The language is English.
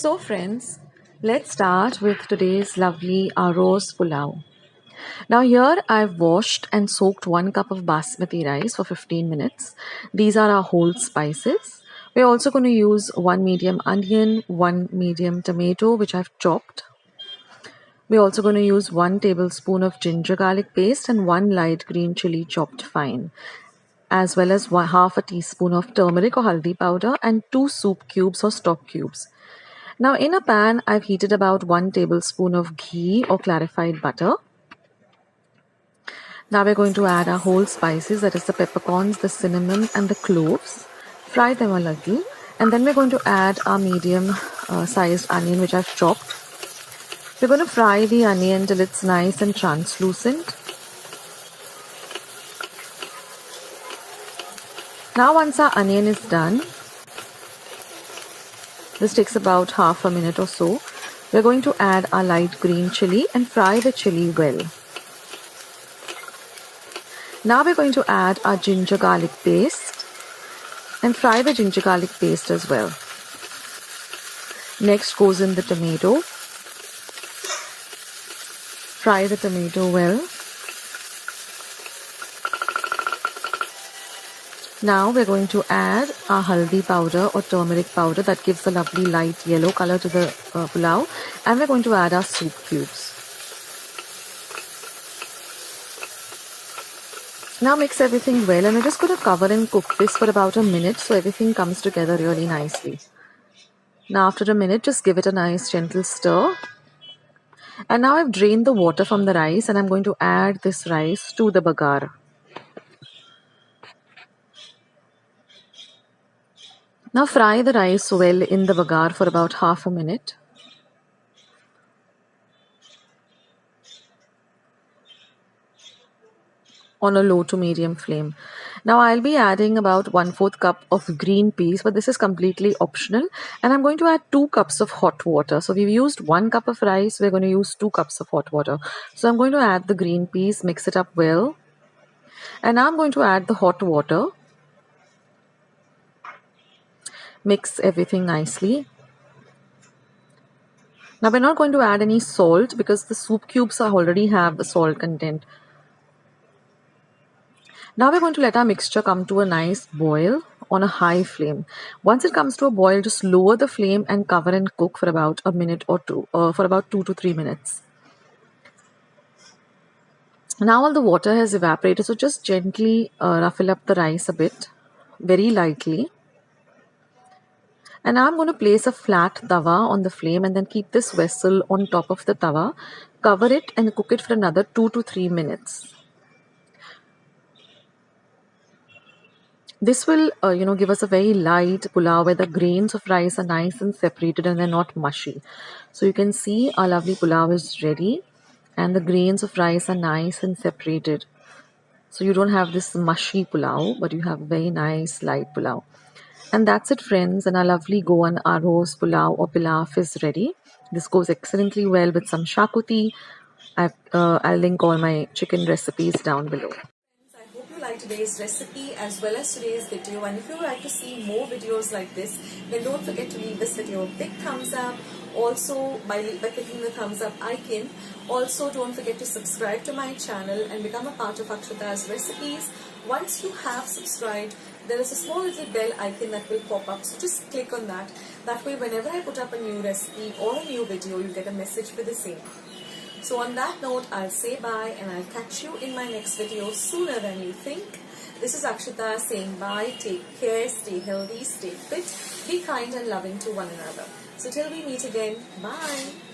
So friends, let's start with today's lovely Aroz Pulao. Now here I've washed and soaked 1 cup of basmati rice for 15 minutes. These are our whole spices. We're also going to use 1 medium onion, 1 medium tomato which I've chopped. We're also going to use 1 tablespoon of ginger garlic paste and 1 light green chilli chopped fine, as well as half a teaspoon of turmeric or haldi powder and 2 soup cubes or stock cubes. Now in a pan, I've heated about 1 tablespoon of ghee or clarified butter. Now we're going to add our whole spices, that is the peppercorns, the cinnamon and the cloves. Fry them a little, and then we're going to add our medium sized onion which I've chopped. We're going to fry the onion till it's nice and translucent. Now once our onion is done, this takes about half a minute or so, we're going to add our light green chilli and fry the chilli well. Now we're going to add our ginger garlic paste and fry the ginger garlic paste as well. Next goes in the tomato. Fry the tomato well. Now we're going to add our haldi powder or turmeric powder that gives a lovely light yellow color to the pulao, and we're going to add our soup cubes. Now mix everything well, and we're just going to cover and cook this for about a minute so everything comes together really nicely. Now after a minute, just give it a nice gentle stir. And now I've drained the water from the rice and I'm going to add this rice to the bagar. Now fry the rice well in the bagar for about half a minute. On a low to medium flame. Now I'll be adding about 1/4 cup of green peas, but this is completely optional. And I'm going to add 2 cups of hot water. So we've used 1 cup of rice, we're going to use 2 cups of hot water. So I'm going to add the green peas, mix it up well. And now I'm going to add the hot water. Mix everything nicely. Now we're not going to add any salt because the soup cubes already have the salt content. Now we're going to let our mixture come to a nice boil on a high flame. Once it comes to a boil, just lower the flame and cover and cook for about a minute or two, for about 2 to 3 minutes. Now all the water has evaporated, so just gently ruffle up the rice a bit, very lightly. And now I'm going to place a flat tawa on the flame and then keep this vessel on top of the tawa. Cover it and cook it for another 2 to 3 minutes. This will, give us a very light pulao where the grains of rice are nice and separated and they're not mushy. So you can see our lovely pulao is ready and the grains of rice are nice and separated. So you don't have this mushy pulao, but you have a very nice light pulao. And that's it friends, and our lovely Goan Aroz Pulao or pilaf is ready. This goes excellently well with some xacuti. I'll link all my chicken recipes down below. I hope you liked today's recipe as well as today's video, and if you would like to see more videos like this, then don't forget to leave this video a big thumbs up. Also by clicking the thumbs up icon. Also don't forget to subscribe to my channel and become a part of Akshata's recipes. Once you have subscribed, there is a small little bell icon that will pop up, so just click on that. That way whenever I put up a new recipe or a new video, you get a message for the same. So on that note, I'll say bye and I'll catch you in my next video sooner than you think. This is Akshata saying bye, take care, stay healthy, stay fit, be kind and loving to one another. So till we meet again, bye.